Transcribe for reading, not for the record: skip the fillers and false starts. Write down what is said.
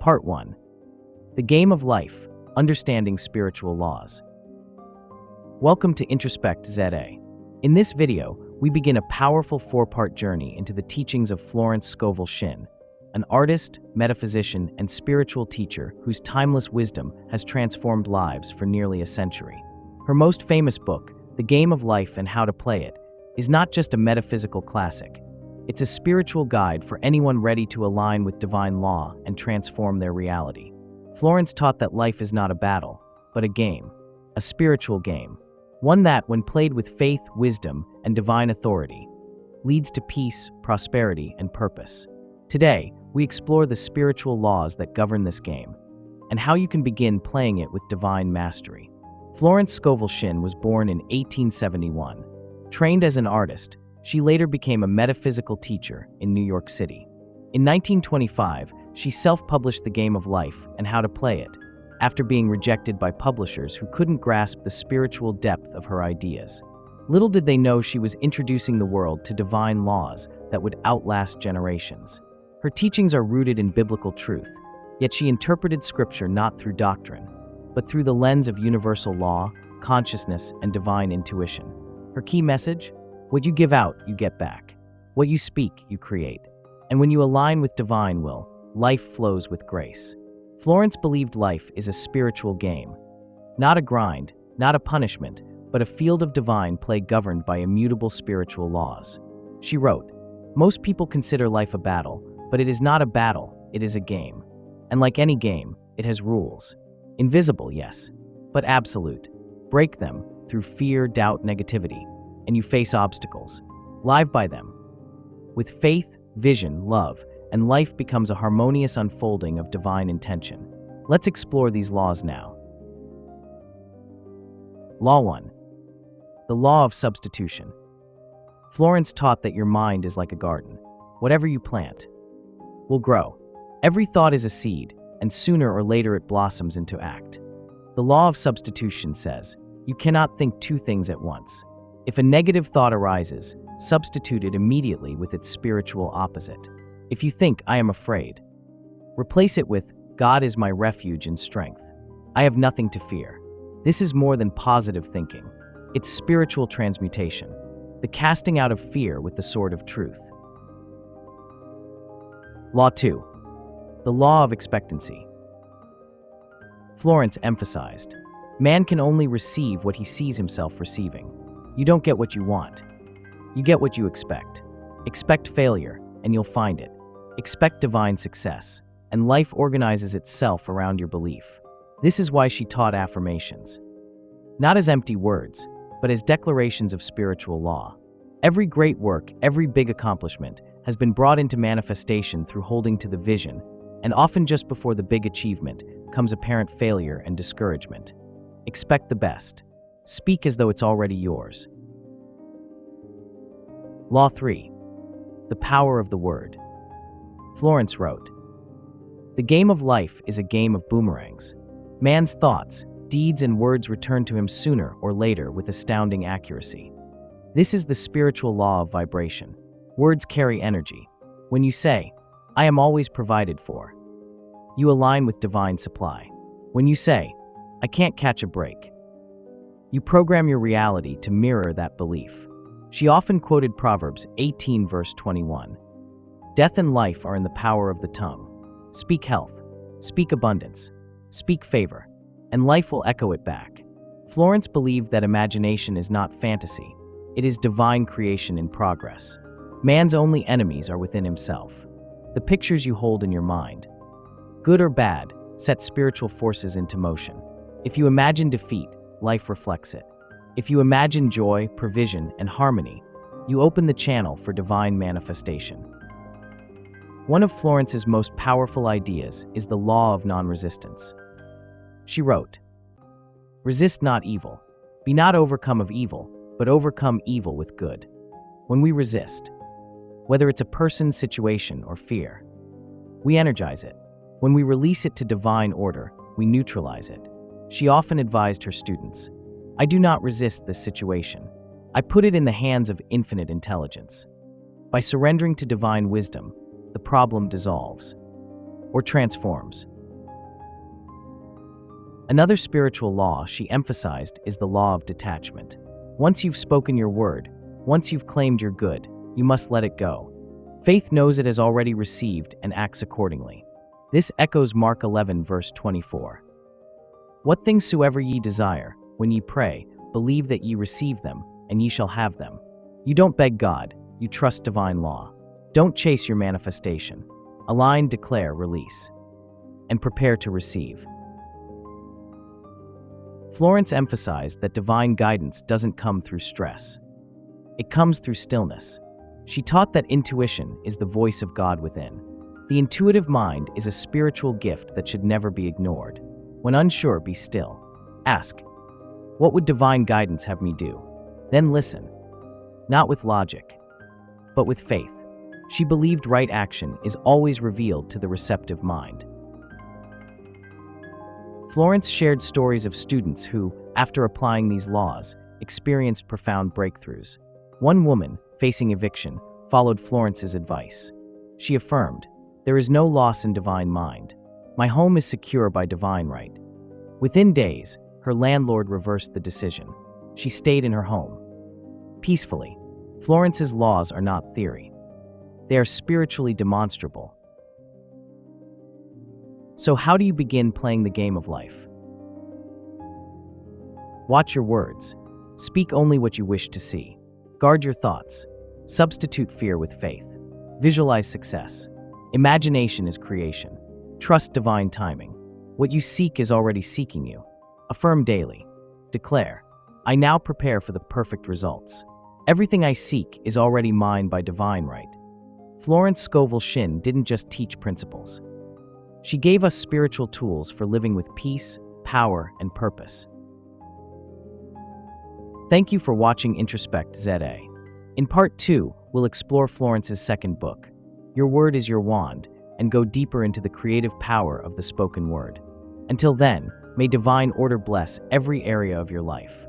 Part 1. The Game of Life, Understanding Spiritual Laws. Welcome to Introspect ZA. In this video, we begin a powerful four-part journey into the teachings of Florence Scovel Shinn, an artist, metaphysician, and spiritual teacher whose timeless wisdom has transformed lives for nearly a century. Her most famous book, The Game of Life and How to Play It, is not just a metaphysical classic. It's a spiritual guide for anyone ready to align with divine law and transform their reality. Florence taught that life is not a battle, but a game, a spiritual game, one that, when played with faith, wisdom, and divine authority, leads to peace, prosperity, and purpose. Today, we explore the spiritual laws that govern this game, and how you can begin playing it with divine mastery. Florence Scovel Shinn was born in 1871. Trained as an artist, she later became a metaphysical teacher in New York City. In 1925, she self-published The Game of Life and How to Play It, after being rejected by publishers who couldn't grasp the spiritual depth of her ideas. Little did they know she was introducing the world to divine laws that would outlast generations. Her teachings are rooted in biblical truth, yet she interpreted scripture not through doctrine, but through the lens of universal law, consciousness, and divine intuition. Her key message? What you give out, you get back. What you speak, you create. And when you align with divine will, life flows with grace. Florence believed life is a spiritual game. Not a grind, not a punishment, but a field of divine play governed by immutable spiritual laws. She wrote, "Most people consider life a battle, but it is not a battle, it is a game. And like any game, it has rules. Invisible, yes, but absolute. Break them through fear, doubt, negativity, and you face obstacles. Live by them. With faith, vision, love, and life becomes a harmonious unfolding of divine intention." Let's explore these laws now. Law 1. The Law of Substitution. Florence taught that your mind is like a garden. Whatever you plant will grow. Every thought is a seed, and sooner or later it blossoms into act. The law of substitution says, you cannot think two things at once. If a negative thought arises, substitute it immediately with its spiritual opposite. If you think, I am afraid, replace it with, God is my refuge and strength. I have nothing to fear. This is more than positive thinking. It's spiritual transmutation, the casting out of fear with the sword of truth. Law 2. The Law of Expectancy. Florence emphasized, man can only receive what he sees himself receiving. You don't get what you want. You get what you expect. Expect failure, and you'll find it. Expect divine success, and life organizes itself around your belief. This is why she taught affirmations. Not as empty words, but as declarations of spiritual law. Every great work, every big accomplishment, has been brought into manifestation through holding to the vision, and often just before the big achievement comes apparent failure and discouragement. Expect the best. Speak as though it's already yours. Law 3. The Power of the Word. Florence wrote, "The game of life is a game of boomerangs. Man's thoughts, deeds, and words return to him sooner or later with astounding accuracy. This is the spiritual law of vibration. Words carry energy. When you say, I am always provided for, you align with divine supply. When you say, I can't catch a break, you program your reality to mirror that belief." She often quoted Proverbs 18 verse 21. Death and life are in the power of the tongue. Speak health, speak abundance, speak favor, and life will echo it back. Florence believed that imagination is not fantasy. It is divine creation in progress. Man's only enemies are within himself. The pictures you hold in your mind, good or bad, set spiritual forces into motion. If you imagine defeat, life reflects it. If you imagine joy, provision, and harmony, you open the channel for divine manifestation. One of Florence's most powerful ideas is the law of non-resistance. She wrote, "Resist not evil. Be not overcome of evil, but overcome evil with good." When we resist, whether it's a person, situation, or fear, we energize it. When we release it to divine order, we neutralize it. She often advised her students, I do not resist this situation. I put it in the hands of infinite intelligence. By surrendering to divine wisdom, the problem dissolves or transforms. Another spiritual law she emphasized is the law of detachment. Once you've spoken your word, once you've claimed your good, you must let it go. Faith knows it has already received and acts accordingly. This echoes Mark 11, verse 24. What things soever ye desire, when ye pray, believe that ye receive them, and ye shall have them. You don't beg God, you trust divine law. Don't chase your manifestation. Align, declare, release, and prepare to receive. Florence emphasized that divine guidance doesn't come through stress. It comes through stillness. She taught that intuition is the voice of God within. The intuitive mind is a spiritual gift that should never be ignored. When unsure, be still. Ask, what would divine guidance have me do? Then listen. Not with logic, but with faith. She believed right action is always revealed to the receptive mind. Florence shared stories of students who, after applying these laws, experienced profound breakthroughs. One woman, facing eviction, followed Florence's advice. She affirmed, "There is no loss in divine mind. My home is secure by divine right." Within days, her landlord reversed the decision. She stayed in her home. Peacefully. Florence's laws are not theory. They are spiritually demonstrable. So how do you begin playing the game of life? Watch your words. Speak only what you wish to see. Guard your thoughts. Substitute fear with faith. Visualize success. Imagination is creation. Trust divine timing. What you seek is already seeking you. Affirm daily. Declare, I now prepare for the perfect results. Everything I seek is already mine by divine right. Florence Scovel Shinn didn't just teach principles. She gave us spiritual tools for living with peace, power, and purpose. Thank you for watching Introspect ZA. In Part 2, we'll explore Florence's second book, Your Word is Your Wand, and go deeper into the creative power of the spoken word. Until then, may divine order bless every area of your life.